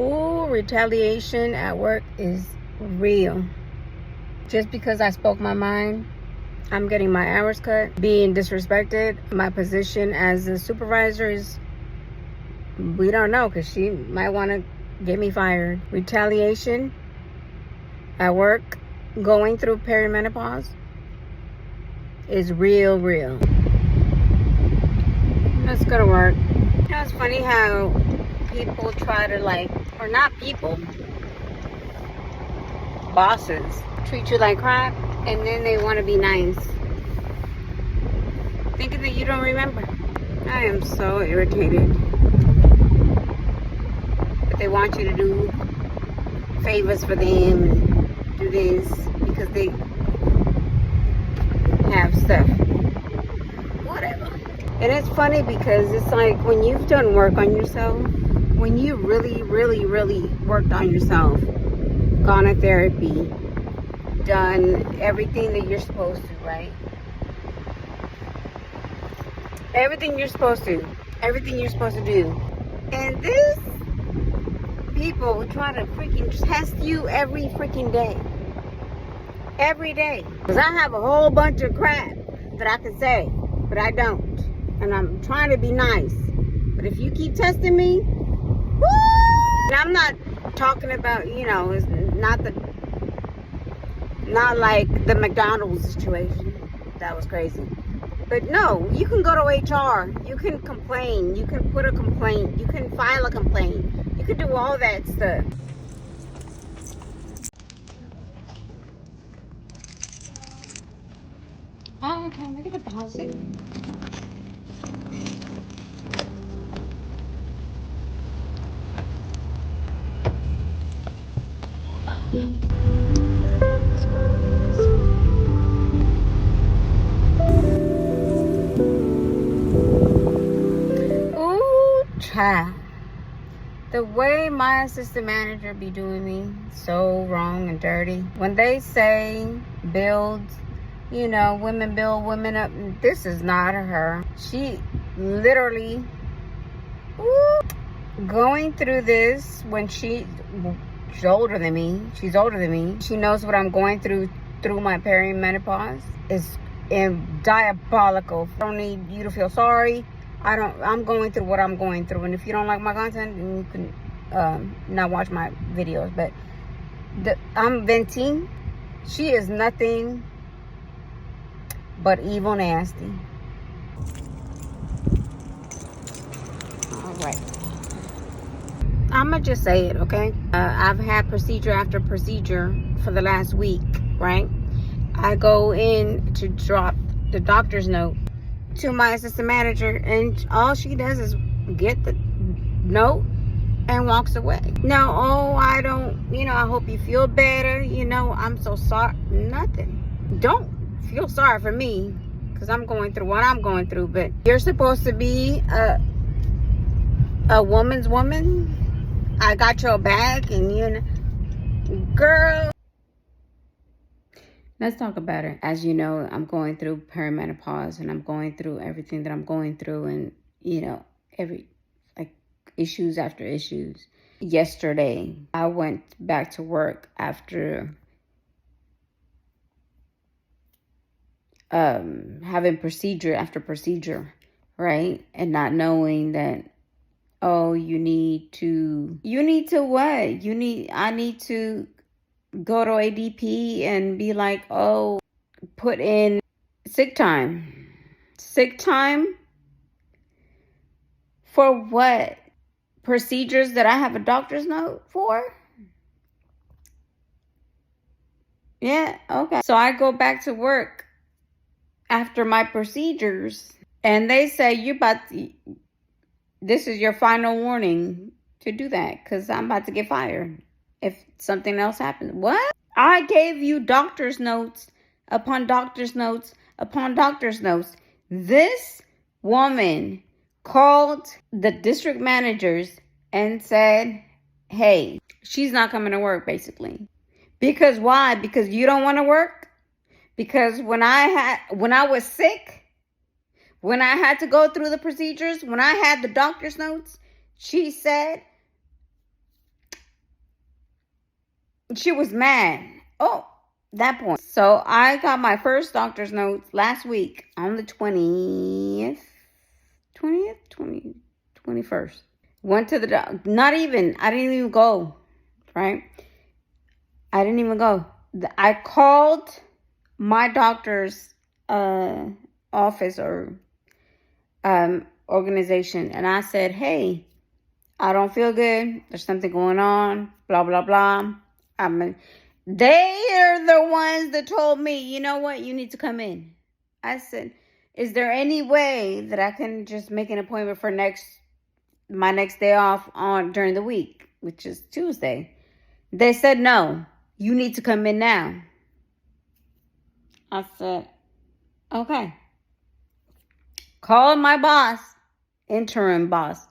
Ooh, retaliation at work is real. Just because I spoke my mind, I'm getting my hours cut, being disrespected. My position as a supervisor is, we don't know, because she might want to get me fired. Retaliation at work, going through perimenopause, is real. Let's go to work. You know, it's funny how people try to or not people, bosses treat you like crap, and then they want to be nice, thinking that you don't remember. I am so irritated. But they want you to do favors for them and do this because they have stuff. Whatever. And it's funny because it's like when you've done work on yourself, when you really worked on yourself, gone to therapy, done everything that you're supposed to, right? Everything you're supposed to do. And this people try to freaking test you every freaking day. Every day. Because I have a whole bunch of crap that I can say, but I don't. And I'm trying to be nice. But if you keep testing me, woo! And I'm not talking about, it's not like the McDonald's situation. That was crazy. But no, you can go to HR. You can complain. You can put a complaint. You can file a complaint. You can do all that stuff. Oh, okay, make a deposit. Ooh, child. The way my assistant manager be doing me so wrong and dirty. When they say build, women build women up, this is not her. She literally going through this when she's older than me. She's older than me. She knows what I'm going through my perimenopause. It's diabolical. I don't need you to feel sorry. I'm going through what I'm going through, and if you don't like my content, then you can not watch my videos. But I'm venting. She is nothing but evil, nasty. All right, I'ma just say it, okay? I've had procedure after procedure for the last week, right? I go in to drop the doctor's note to my assistant manager, and all she does is get the note and walks away. No, I don't, I hope you feel better, I'm so sorry. Nothing. Don't feel sorry for me, because I'm going through what I'm going through. But you're supposed to be a woman's woman. I got your back, and girl. Let's talk about it. As you know, I'm going through perimenopause, and I'm going through everything that I'm going through, and every issues after issues. Yesterday, I went back to work after having procedure after procedure, right? And not knowing that, you need to what? I need to go to ADP and be like, put in sick time. Sick time? For what? Procedures that I have a doctor's note for? Yeah, okay. So I go back to work after my procedures, and they say, this is your final warning to do that, because I'm about to get fired if something else happens. What? I gave you doctor's notes upon doctor's notes upon doctor's notes. This woman called the district managers and said, hey, she's not coming to work, basically. Because why? Because you don't want to work? Because when I was sick, when I had to go through the procedures, when I had the doctor's notes, she said, she was mad. Oh, that point. So I got my first doctor's notes last week on the 21st. Went to the not even, I didn't even go, right? I didn't even go. I called my doctor's office or organization, and I said, hey, I don't feel good. There's something going on, blah, blah, blah. They are the ones that told me, you know what, you need to come in. I said, is there any way that I can just make an appointment for my next day off during the week, which is Tuesday? They said, no, you need to come in now. I said, okay. Called my boss, interim boss.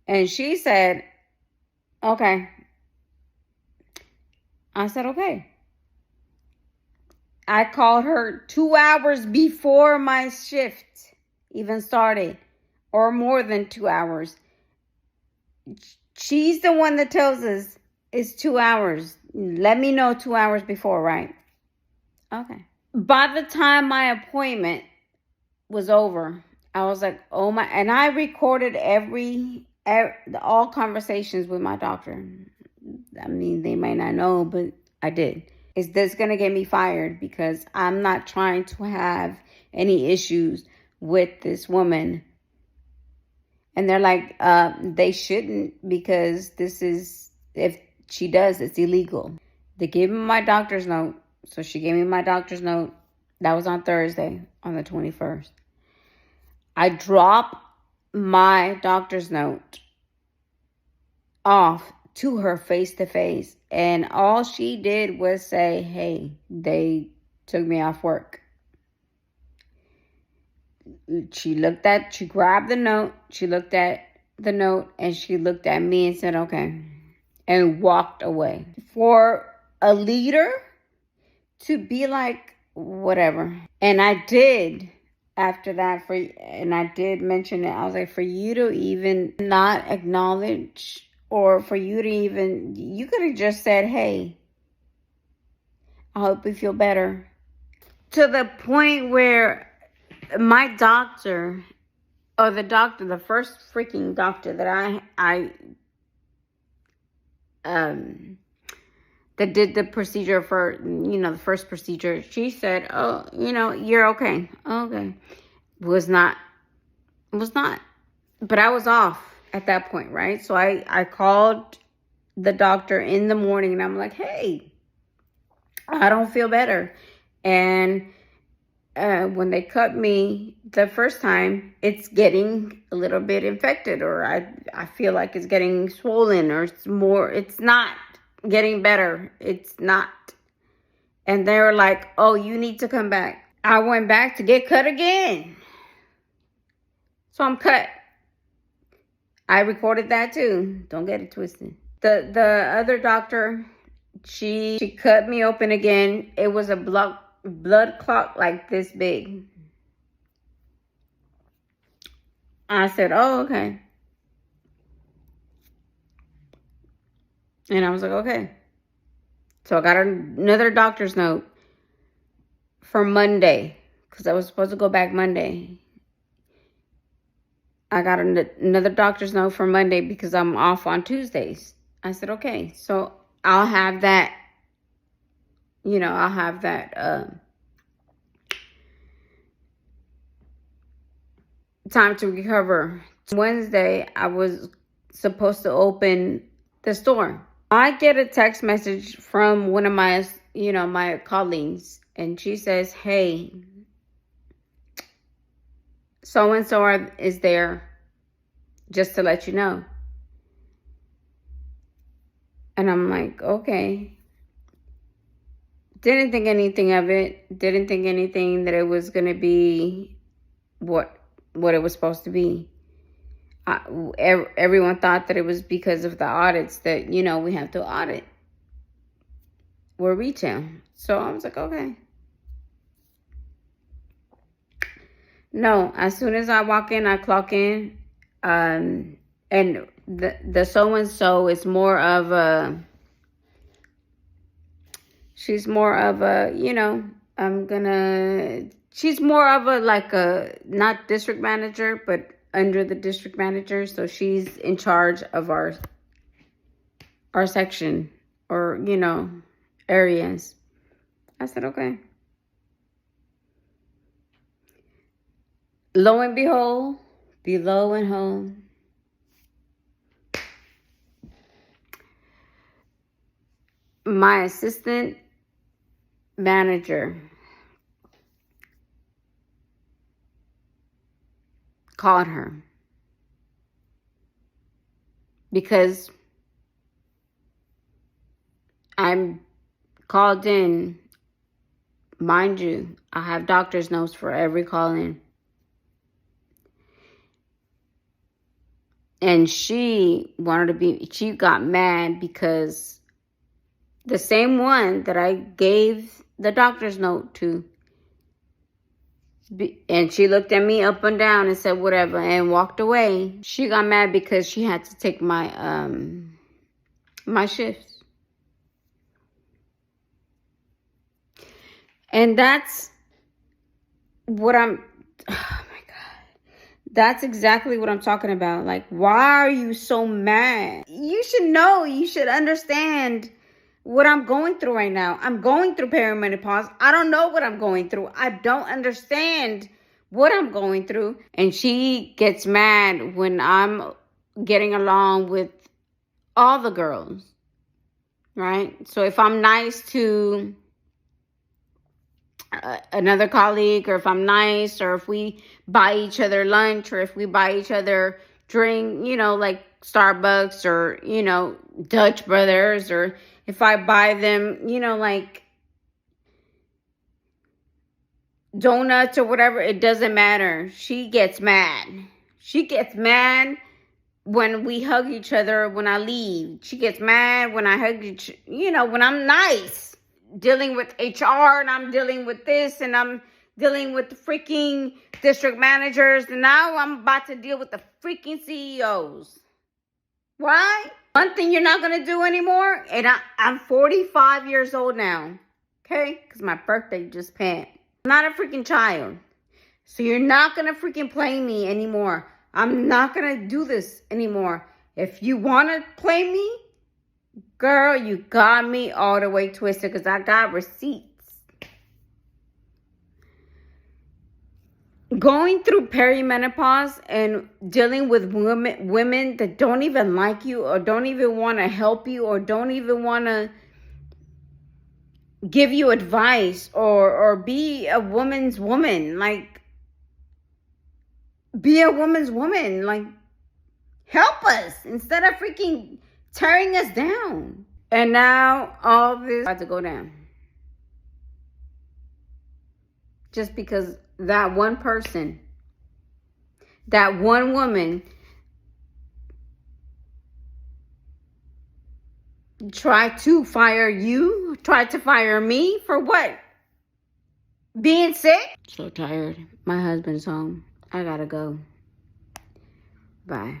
And she said, okay. I said, okay. I called her 2 hours before my shift even started, or more than 2 hours. She's the one that tells us it's 2 hours. Let me know 2 hours before, right? Okay. By the time my appointment was over, I was like, oh my, and I recorded all conversations with my doctor. I mean, they might not know, but I did. Is this going to get me fired? Because I'm not trying to have any issues with this woman. And they're like, they shouldn't, because if she does, it's illegal. They gave me my doctor's note. So she gave me my doctor's note. That was on Thursday, on the 21st. I dropped my doctor's note off to her face to face. And all she did was say, hey, they took me off work. She grabbed the note. She looked at the note and she looked at me and said, okay, and walked away. For a leader to be like, whatever. And I did after that and I did mention it. I was like, for you to even not acknowledge, or for you to even, you could have just said, hey, I hope you feel better. To the point where my doctor, or the first freaking doctor that that did the procedure for, the first procedure, she said, oh, you're okay. Okay. Was not. But I was off at that point, right? So I called the doctor in the morning and I'm like, hey, I don't feel better. And when they cut me the first time, it's getting a little bit infected, or I feel like it's getting swollen, or it's not getting better. It's not. And they were like, oh, you need to come back. I went back to get cut again. So I'm cut. I recorded that too. Don't get it twisted. The other doctor, she cut me open again. It was a blood clot like this big. I said, oh, okay. And I was like, okay. So I got another doctor's note for Monday, because I was supposed to go back Monday. I got another doctor's note for Monday because I'm off on Tuesdays. I said, okay, so I'll have that, time to recover. Wednesday, I was supposed to open the store. I get a text message from one of my, my colleagues, and she says, hey, so-and-so is there, just to let you know. And I'm like, okay. Didn't think anything of it. Didn't think anything that it was going to be what it was supposed to be. Everyone thought that it was because of the audits that, we have to audit. We're retail. So I was like, okay. No, as soon as I walk in, I clock in. And the so-and-so is more of a She's more of a, she's more of a, like a, not district manager, but under the district manager. So she's in charge of our section, or, areas. I said, okay. Lo and behold, below and home, my assistant manager called her because I'm called in. Mind you, I have doctor's notes for every call in. And she got mad because the same one that I gave the doctor's note to, and she looked at me up and down and said whatever and walked away. She got mad because she had to take my my shifts. And that's what I'm, oh my God. That's exactly what I'm talking about. Like, why are you so mad? You should know, you should understand what I'm going through right now. I'm going through perimenopause. I don't know what I'm going through. I don't understand what I'm going through. And she gets mad when I'm getting along with all the girls, right? So if I'm nice to another colleague, or if I'm nice, or if we buy each other lunch, or if we buy each other drink, like Starbucks, or, Dutch Brothers, or if I buy them, like donuts or whatever, it doesn't matter. She gets mad. She gets mad when we hug each other when I leave. She gets mad when I hug when I'm nice. Dealing with HR, and I'm dealing with this, and I'm dealing with the freaking district managers, and now I'm about to deal with the freaking CEOs. Why? One thing you're not going to do anymore, and I'm 45 years old now, okay? Because my birthday just passed. I'm not a freaking child. So you're not going to freaking play me anymore. I'm not going to do this anymore. If you want to play me, girl, you got me all the way twisted, because I got receipts. Going through perimenopause and dealing with women that don't even like you, or don't even want to help you, or don't even want to give you advice, or be a woman's woman. Like, be a woman's woman. Like, help us instead of freaking tearing us down. And now all this had to go down. Just because that one person, that one woman tried to fire you, tried to fire me for what? Being sick? So tired. My husband's home. I gotta go. Bye.